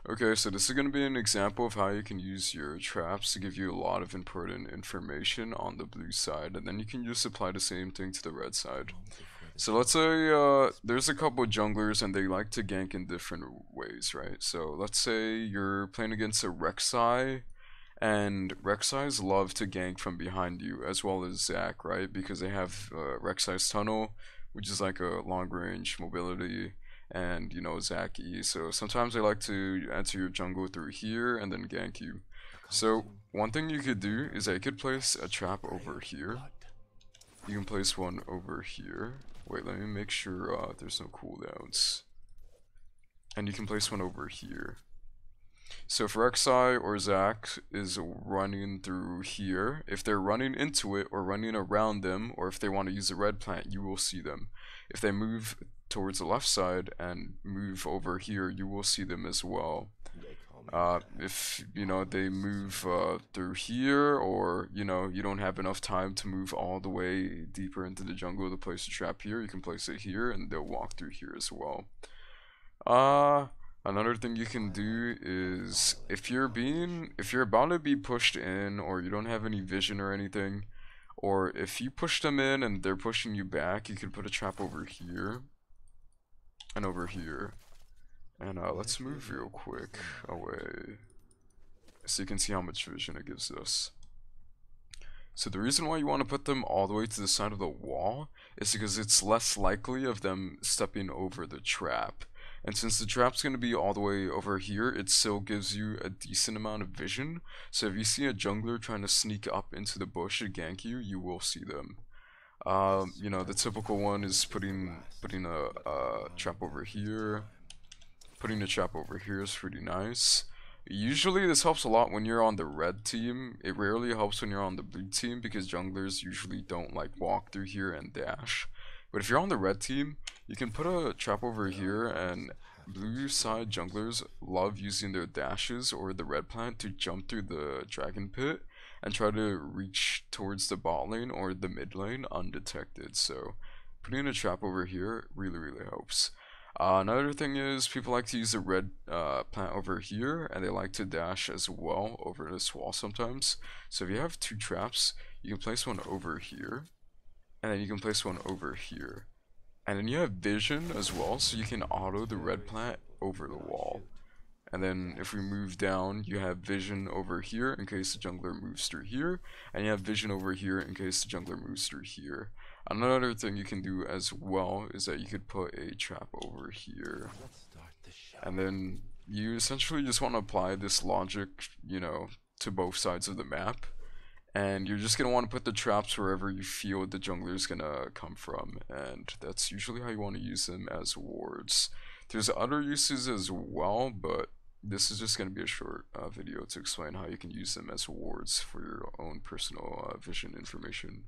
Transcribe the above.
Okay, so this is going to be an example of how you can use your traps to give you a lot of important information on the blue side, and then you can just apply the same thing to the red side. So let's say there's a couple of junglers and they like to gank in different ways, right? So let's say you're playing against a Rek'Sai, and Rek'Sais love to gank from behind you, as well as Zac, right? Because they have Rek'Sai's tunnel, which is like a long range mobility, and you know Zac E. So sometimes they like to enter your jungle through here and then gank you. So one thing you could do is I could place a trap over here. You can place one over here. Wait, let me make sure there's no cooldowns. And you can place one over here. So if Rek'Sai or Zac is running through here, if they're running into it or running around them, or if they want to use a red plant, you will see them. If they move towards the left side and move over here, you will see them as well. If you know they move through here, or you know you don't have enough time to move all the way deeper into the jungle to place a trap here, you can place it here and they'll walk through here as well. Another thing you can do is if you're about to be pushed in, or you don't have any vision or anything, or if you push them in and they're pushing you back, you could put a trap over here and over here. And let's move real quick away so you can see how much vision it gives us. So the reason why you want to put them all the way to the side of the wall is because it's less likely of them stepping over the trap. And since the trap's going to be all the way over here, it still gives you a decent amount of vision. So if you see a jungler trying to sneak up into the bush to gank you, you will see them. You know, the typical one is putting a trap over here. Putting a trap over here is pretty nice. Usually this helps a lot when you're on the red team. It rarely helps when you're on the blue team because junglers usually don't like walk through here and dash. But if you're on the red team, you can put a trap over here, and blue side junglers love using their dashes or the red plant to jump through the dragon pit and try to reach towards the bot lane or the mid lane undetected. So putting a trap over here really helps. Another thing is people like to use the red plant over here, and they like to dash as well over this wall sometimes. So if you have two traps, you can place one over here, and then you can place one over here. And then you have vision as well, so you can auto the red plant over the wall. And then if we move down, you have vision over here in case the jungler moves through here, and you have vision over here in case the jungler moves through here. Another thing you can do as well is that you could put a trap over here. And then you essentially just want to apply this logic, you know, to both sides of the map. And you're just going to want to put the traps wherever you feel the jungler is going to come from. And that's usually how you want to use them as wards. There's other uses as well, but this is just going to be a short video to explain how you can use them as wards for your own personal vision information.